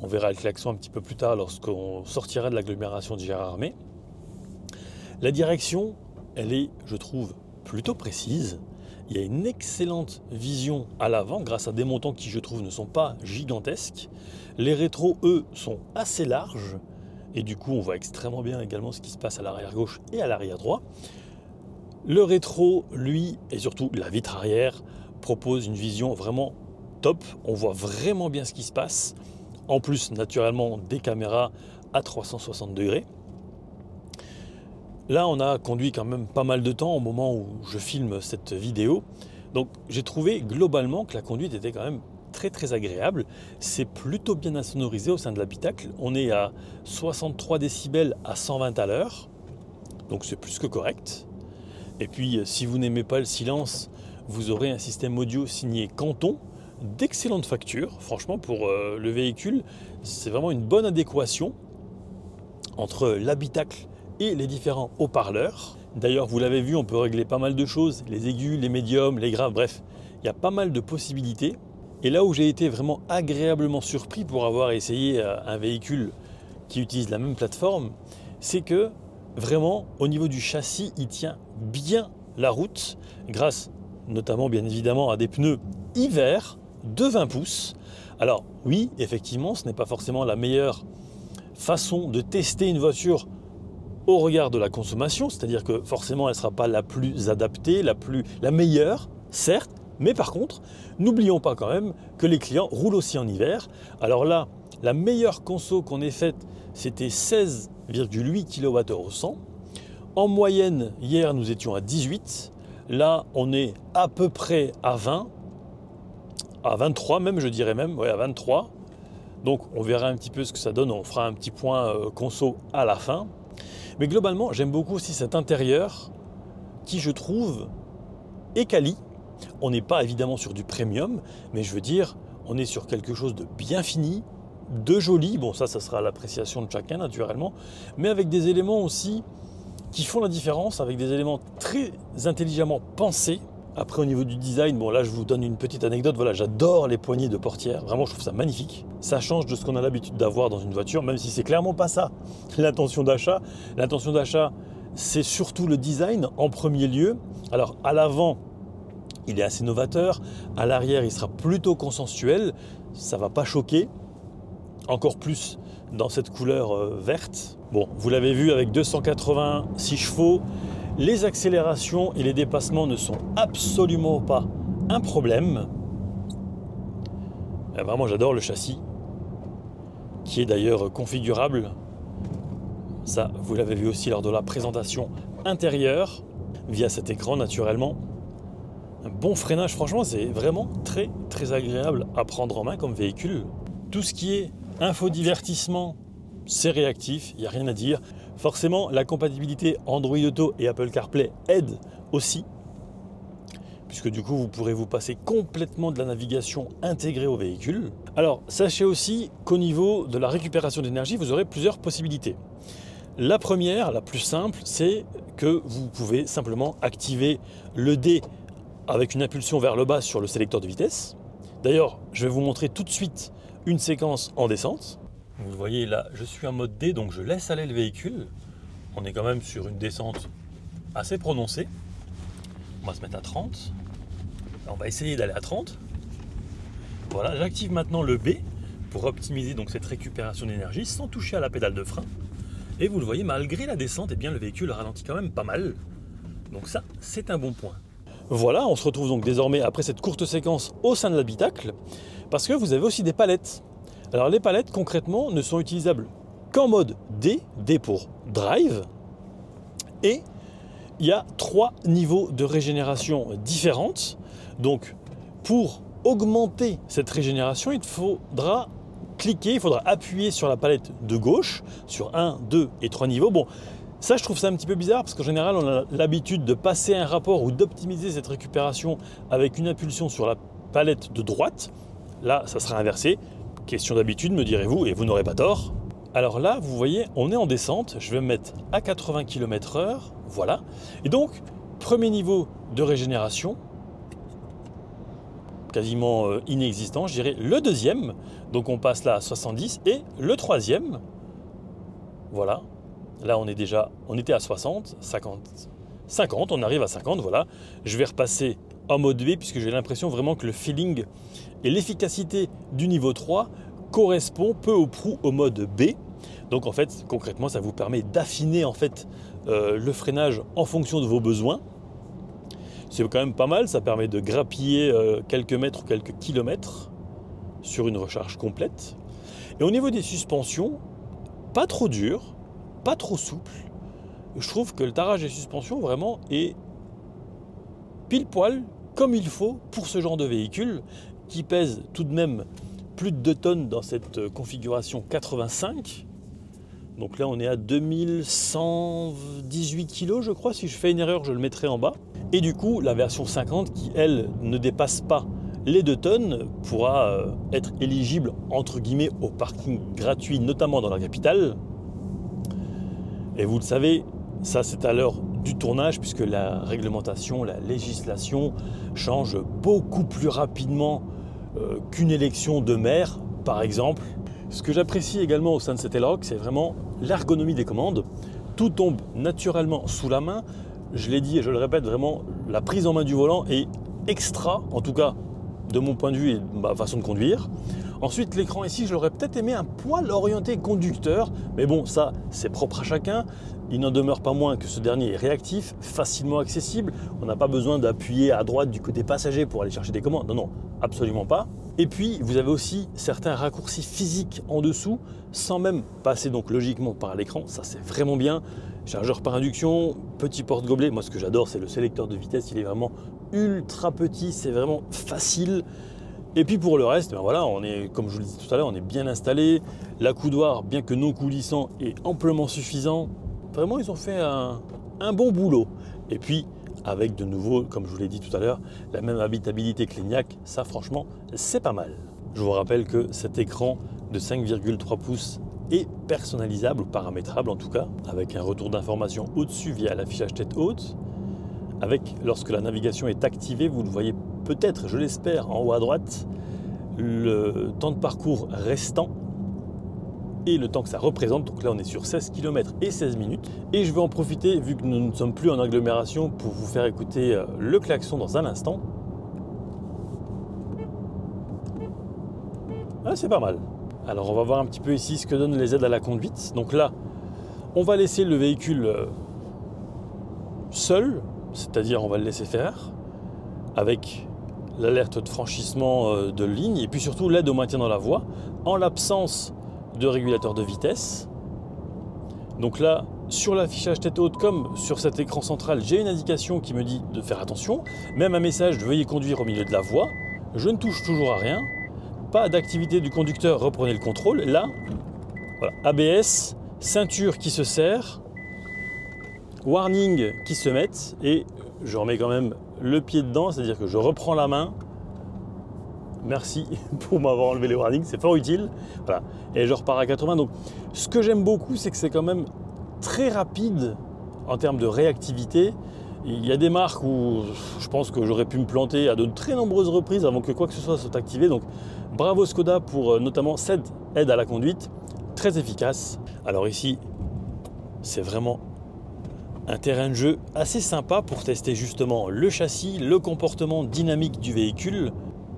On verra le klaxon un petit peu plus tard lorsqu'on sortira de l'agglomération de Gérardmer. La direction, elle est, je trouve, plutôt précise. Il y a une excellente vision à l'avant grâce à des montants qui, je trouve, ne sont pas gigantesques. Les rétros, eux, sont assez larges. Et du coup, on voit extrêmement bien également ce qui se passe à l'arrière gauche et à l'arrière droit. Le rétro, lui, et surtout la vitre arrière, propose une vision vraiment top. On voit vraiment bien ce qui se passe. En plus, naturellement, des caméras à 360 degrés. Là, on a conduit quand même pas mal de temps au moment où je filme cette vidéo. Donc, j'ai trouvé globalement que la conduite était quand même très très agréable. C'est plutôt bien insonorisé au sein de l'habitacle. On est à 63 décibels à 120 à l'heure. Donc, c'est plus que correct. Et puis, si vous n'aimez pas le silence, vous aurez un système audio signé Canton, d'excellente facture. Franchement, pour le véhicule, c'est vraiment une bonne adéquation entre l'habitacle et les différents haut-parleurs. D'ailleurs, vous l'avez vu, on peut régler pas mal de choses, les aigus, les médiums, les graves, bref, il y a pas mal de possibilités. Et là où j'ai été vraiment agréablement surpris pour avoir essayé un véhicule qui utilise la même plateforme, c'est que vraiment, au niveau du châssis, il tient bien la route, grâce notamment, bien évidemment, à des pneus hiver de 20 pouces. Alors oui, effectivement, ce n'est pas forcément la meilleure façon de tester une voiture au regard de la consommation, c'est-à-dire que forcément, elle ne sera pas la plus adaptée, la meilleure, certes, mais par contre, n'oublions pas quand même que les clients roulent aussi en hiver. Alors là, la meilleure conso qu'on ait faite, c'était 16,8 kWh au 100. En moyenne, hier, nous étions à 18. Là, on est à peu près à 20, à 23 même, je dirais même, ouais, à 23. Donc, on verra un petit peu ce que ça donne. On fera un petit point conso à la fin. Mais globalement, j'aime beaucoup aussi cet intérieur qui, je trouve, est quali. On n'est pas évidemment sur du premium, mais je veux dire, on est sur quelque chose de bien fini, de joli. Bon, ça sera l'appréciation de chacun, naturellement, mais avec des éléments aussi qui font la différence, avec des éléments très intelligemment pensés. Après, au niveau du design, bon là, je vous donne une petite anecdote. Voilà, j'adore les poignées de portière. Vraiment, je trouve ça magnifique. Ça change de ce qu'on a l'habitude d'avoir dans une voiture, même si c'est clairement pas ça l'intention d'achat. L'intention d'achat, c'est surtout le design en premier lieu. Alors, à l'avant, il est assez novateur. À l'arrière, il sera plutôt consensuel. Ça ne va pas choquer. Encore plus dans cette couleur verte. Bon, vous l'avez vu avec 286 chevaux. Les accélérations et les dépassements ne sont absolument pas un problème. Et vraiment, j'adore le châssis, qui est d'ailleurs configurable. Ça, vous l'avez vu aussi lors de la présentation intérieure, via cet écran naturellement. Un bon freinage, franchement, c'est vraiment très très agréable à prendre en main comme véhicule. Tout ce qui est infodivertissement, c'est réactif, il n'y a rien à dire. Forcément, la compatibilité Android Auto et Apple CarPlay aide aussi, puisque du coup vous pourrez vous passer complètement de la navigation intégrée au véhicule. Alors sachez aussi qu'au niveau de la récupération d'énergie, vous aurez plusieurs possibilités. La première, la plus simple, c'est que vous pouvez simplement activer le D avec une impulsion vers le bas sur le sélecteur de vitesse. D'ailleurs, je vais vous montrer tout de suite une séquence en descente. Vous voyez là, je suis en mode D, donc je laisse aller le véhicule. On est quand même sur une descente assez prononcée. On va se mettre à 30. On va essayer d'aller à 30. Voilà, j'active maintenant le B pour optimiser donc cette récupération d'énergie sans toucher à la pédale de frein. Et vous le voyez, malgré la descente, eh bien, le véhicule ralentit quand même pas mal. Donc ça, c'est un bon point. Voilà, on se retrouve donc désormais après cette courte séquence au sein de l'habitacle, parce que vous avez aussi des palettes. Alors les palettes concrètement ne sont utilisables qu'en mode D, D pour drive, et il y a 3 niveaux de régénération différentes. Donc pour augmenter cette régénération, il faudra cliquer, il faudra appuyer sur la palette de gauche, sur 1, 2 et 3 niveaux. Bon, ça, je trouve ça un petit peu bizarre parce qu'en général, on a l'habitude de passer un rapport ou d'optimiser cette récupération avec une impulsion sur la palette de droite. Là, ça sera inversé. Question d'habitude, me direz-vous, et vous n'aurez pas tort. Alors là, vous voyez, on est en descente. Je vais me mettre à 80 km/h. Voilà. Et donc, premier niveau de régénération, quasiment inexistant, je dirais le deuxième. Donc, on passe là à 70. Et le troisième, voilà. Là, on était à 60, 50, on arrive à 50, voilà. Je vais repasser en mode B puisque j'ai l'impression vraiment que le feeling et l'efficacité du niveau 3 correspond peu ou prou au mode B. Donc en fait, concrètement, ça vous permet d'affiner en fait le freinage en fonction de vos besoins. C'est quand même pas mal, ça permet de grappiller quelques mètres ou quelques kilomètres sur une recharge complète. Et au niveau des suspensions, pas trop dur, pas trop souple. Je trouve que le tarage des suspensions vraiment est pile poil comme il faut pour ce genre de véhicule qui pèse tout de même plus de 2 tonnes dans cette configuration 85. Donc là on est à 2118 kg je crois, si je fais une erreur je le mettrai en bas. Et du coup la version 50 qui elle ne dépasse pas les 2 tonnes pourra être éligible entre guillemets au parking gratuit notamment dans la capitale. Et vous le savez, ça c'est à l'heure du tournage puisque la réglementation, la législation change beaucoup plus rapidement qu'une élection de maire par exemple. Ce que j'apprécie également au sein de cet Elroq, c'est vraiment l'ergonomie des commandes. Tout tombe naturellement sous la main. Je l'ai dit et je le répète, vraiment la prise en main du volant est extra, en tout cas de mon point de vue et de ma façon de conduire. Ensuite, l'écran ici, je l'aurais peut-être aimé un poil orienté conducteur, mais bon, ça, c'est propre à chacun. Il n'en demeure pas moins que ce dernier est réactif, facilement accessible. On n'a pas besoin d'appuyer à droite du côté passager pour aller chercher des commandes. Non, non, absolument pas. Et puis, vous avez aussi certains raccourcis physiques en dessous, sans même passer donc logiquement par l'écran. Ça, c'est vraiment bien. Chargeur par induction, petit porte-gobelet. Moi, ce que j'adore, c'est le sélecteur de vitesse. Il est vraiment ultra petit, c'est vraiment facile. Et puis pour le reste, ben voilà, on est, comme je vous le disais tout à l'heure, on est bien installé. L'accoudoir, bien que non coulissant, est amplement suffisant. Vraiment, ils ont fait un bon boulot. Et puis, avec de nouveau, comme je vous l'ai dit tout à l'heure, la même habitabilité que l'Enyaq, ça franchement, c'est pas mal. Je vous rappelle que cet écran de 5,3 pouces est personnalisable ou paramétrable en tout cas, avec un retour d'information au-dessus via l'affichage tête haute. Avec, lorsque la navigation est activée, vous le voyez peut-être, je l'espère, en haut à droite, le temps de parcours restant et le temps que ça représente. Donc là, on est sur 16 km et 16 minutes. Et je vais en profiter, vu que nous ne sommes plus en agglomération, pour vous faire écouter le klaxon dans un instant. Ah, c'est pas mal. Alors, on va voir un petit peu ici ce que donnent les aides à la conduite. Donc là, on va laisser le véhicule seul, c'est-à-dire on va le laisser faire, avec l'alerte de franchissement de ligne et puis surtout l'aide au maintien dans la voie en l'absence de régulateur de vitesse. Donc là, sur l'affichage tête haute comme sur cet écran central, j'ai une indication qui me dit de faire attention. Même un message de veuillez conduire au milieu de la voie. Je ne touche toujours à rien. Pas d'activité du conducteur, reprenez le contrôle. Là, voilà, ABS, ceinture qui se serre, warning qui se met et je remets quand même le pied dedans, c'est-à-dire que je reprends la main. Merci pour m'avoir enlevé les warnings, c'est fort utile. Voilà. Et je repars à 80. Donc ce que j'aime beaucoup, c'est que c'est quand même très rapide en termes de réactivité. Il y a des marques où je pense que j'aurais pu me planter à de très nombreuses reprises avant que quoi que ce soit activé. Donc bravo Skoda pour notamment cette aide à la conduite, très efficace. Alors ici, c'est vraiment un terrain de jeu assez sympa pour tester justement le châssis, le comportement dynamique du véhicule.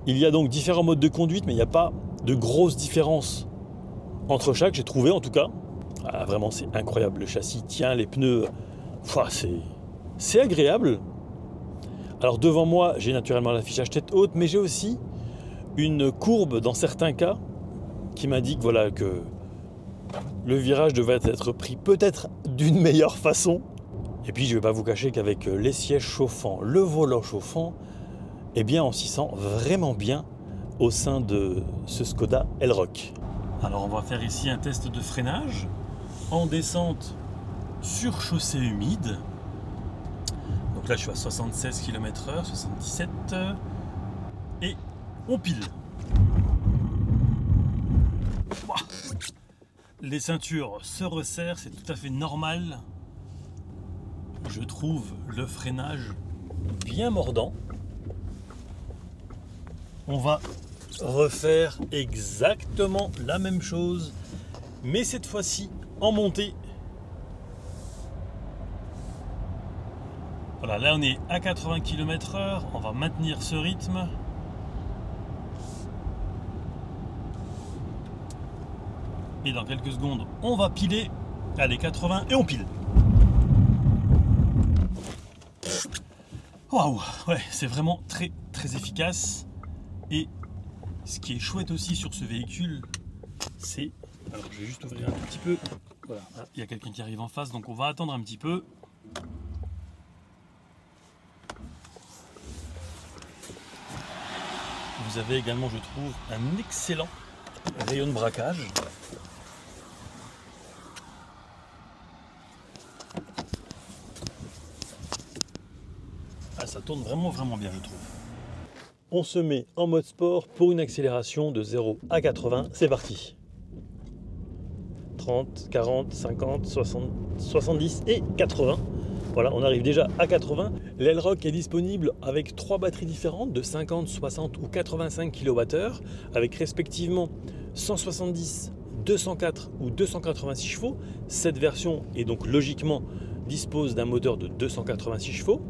Il y a donc différents modes de conduite, mais il n'y a pas de grosses différences entre chaque, j'ai trouvé en tout cas. Ah, vraiment, c'est incroyable, le châssis tient, les pneus, c'est agréable. Alors devant moi, j'ai naturellement l'affichage tête haute, mais j'ai aussi une courbe dans certains cas qui m'indique voilà, que le virage devrait être pris peut-être d'une meilleure façon. Et puis je ne vais pas vous cacher qu'avec les sièges chauffants, le volant chauffant, eh bien on s'y sent vraiment bien au sein de ce Skoda Elroq. Alors on va faire ici un test de freinage en descente sur chaussée humide. Donc là je suis à 76 km/h, 77 et on pile. Les ceintures se resserrent, c'est tout à fait normal. Je trouve le freinage bien mordant. On va refaire exactement la même chose, mais cette fois-ci en montée. Voilà, là on est à 80 km/h, on va maintenir ce rythme. Et dans quelques secondes, on va piler. Allez, 80 et on pile. Waouh, ouais, c'est vraiment très très efficace. Et ce qui est chouette aussi sur ce véhicule, c'est... Alors je vais juste ouvrir un tout petit peu. Voilà, il y a quelqu'un qui arrive en face, donc on va attendre un petit peu. Vous avez également, je trouve, un excellent rayon de braquage. Ah, ça tourne vraiment bien, je trouve. On se met en mode sport pour une accélération de 0 à 80. C'est parti. 30, 40, 50, 60, 70 et 80. Voilà, on arrive déjà à 80. L'Elroq est disponible avec 3 batteries différentes de 50, 60 ou 85 kWh avec respectivement 170, 204 ou 286 chevaux. Cette version est donc logiquement dispose d'un moteur de 286 chevaux.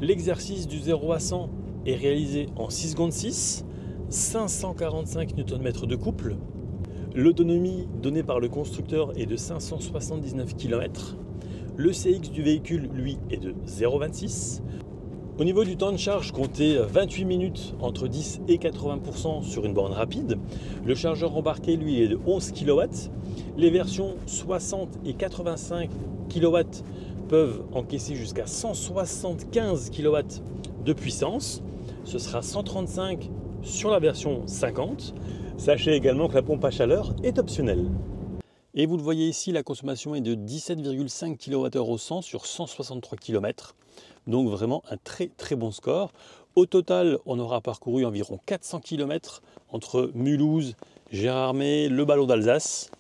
L'exercice du 0 à 100 est réalisé en 6 secondes 6, 545 Nm de couple. L'autonomie donnée par le constructeur est de 579 km. Le CX du véhicule, lui, est de 0,26. Au niveau du temps de charge, comptez 28 minutes entre 10 et 80% sur une borne rapide. Le chargeur embarqué, lui, est de 11 kW. Les versions 60 et 85 kW peuvent encaisser jusqu'à 175 kW de puissance. Ce sera 135 sur la version 50. Sachez également que la pompe à chaleur est optionnelle. Et vous le voyez ici, la consommation est de 17,5 kWh au 100 sur 163 km. Donc vraiment un très très bon score. Au total, on aura parcouru environ 400 km entre Mulhouse, Gérardmer, le Ballon d'Alsace.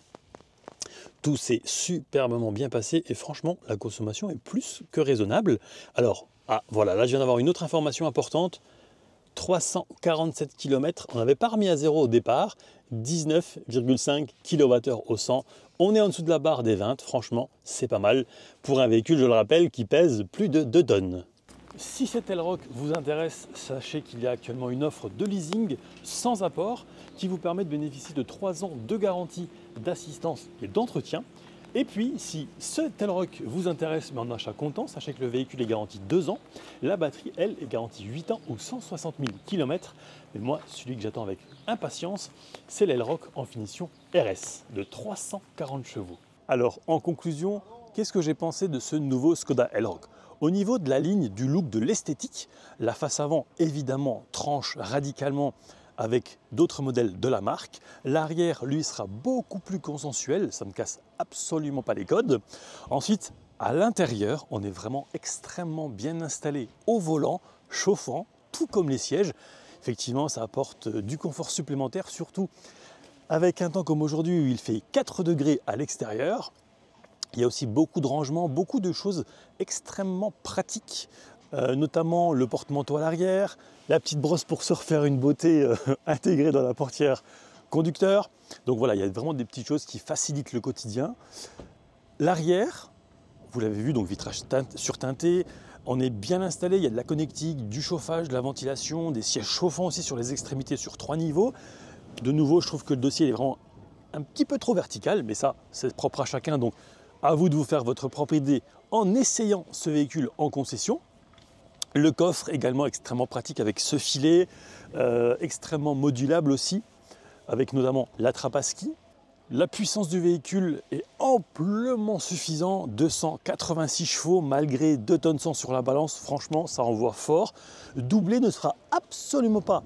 Tout s'est superbement bien passé et franchement, la consommation est plus que raisonnable. Alors, voilà, là je viens d'avoir une autre information importante. 347 km, on n'avait pas remis à zéro au départ, 19,5 kWh au 100. On est en dessous de la barre des 20, franchement, c'est pas mal pour un véhicule, je le rappelle, qui pèse plus de 2 tonnes. Si cet Elroq vous intéresse, sachez qu'il y a actuellement une offre de leasing sans apport qui vous permet de bénéficier de 3 ans de garantie d'assistance et d'entretien. Et puis, si ce Elroq vous intéresse, mais en achat comptant, sachez que le véhicule est garanti 2 ans. La batterie, elle, est garantie 8 ans ou 160 000 km. Mais moi, celui que j'attends avec impatience, c'est l'Elroq en finition RS de 340 chevaux. Alors, en conclusion, qu'est-ce que j'ai pensé de ce nouveau Skoda Elroq ? Au niveau de la ligne, du look, de l'esthétique, la face avant, évidemment, tranche radicalement avec d'autres modèles de la marque. L'arrière, lui, sera beaucoup plus consensuel, ça ne casse absolument pas les codes. Ensuite, à l'intérieur, on est vraiment extrêmement bien installé au volant, chauffant, tout comme les sièges. Effectivement, ça apporte du confort supplémentaire, surtout avec un temps comme aujourd'hui où il fait 4 degrés à l'extérieur. Il y a aussi beaucoup de rangements, beaucoup de choses extrêmement pratiques, notamment le porte-manteau à l'arrière, la petite brosse pour se refaire une beauté intégrée dans la portière conducteur. Donc voilà, il y a vraiment des petites choses qui facilitent le quotidien. L'arrière, vous l'avez vu, donc vitrage surteinté, on est bien installé, il y a de la connectique, du chauffage, de la ventilation, des sièges chauffants aussi sur les extrémités sur 3 niveaux. De nouveau, je trouve que le dossier est vraiment un petit peu trop vertical, mais ça, c'est propre à chacun, donc à vous de vous faire votre propre idée en essayant ce véhicule en concession. Le coffre également extrêmement pratique avec ce filet, extrêmement modulable aussi, avec notamment la trappe à ski. La puissance du véhicule est amplement suffisante, 286 chevaux malgré 2 tonnes 100 sur la balance, franchement ça envoie fort. Doubler ne sera absolument pas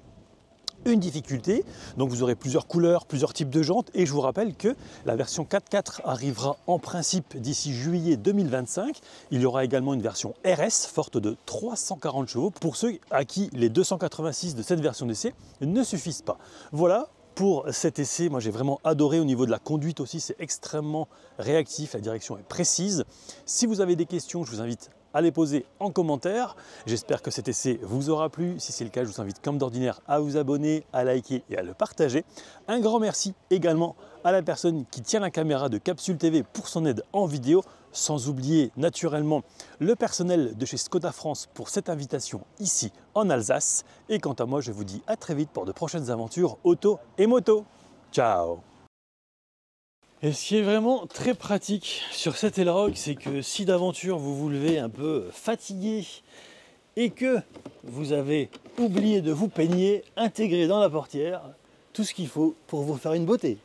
une difficulté, donc vous aurez plusieurs couleurs, plusieurs types de jantes, et je vous rappelle que la version 4x4 arrivera en principe d'ici juillet 2025. Il y aura également une version RS forte de 340 chevaux pour ceux à qui les 286 de cette version d'essai ne suffisent pas. Voilà pour cet essai. Moi j'ai vraiment adoré. Au niveau de la conduite aussi, c'est extrêmement réactif, la direction est précise. Si vous avez des questions, je vous invite à les poser en commentaire. J'espère que cet essai vous aura plu. Si c'est le cas, je vous invite comme d'ordinaire à vous abonner, à liker et à le partager. Un grand merci également à la personne qui tient la caméra de Capsule TV pour son aide en vidéo, sans oublier naturellement le personnel de chez Skoda France pour cette invitation ici en Alsace. Et quant à moi, je vous dis à très vite pour de prochaines aventures auto et moto. Ciao! Et ce qui est vraiment très pratique sur cet Elroq, c'est que si d'aventure vous vous levez un peu fatigué et que vous avez oublié de vous peigner, intégré dans la portière tout ce qu'il faut pour vous faire une beauté.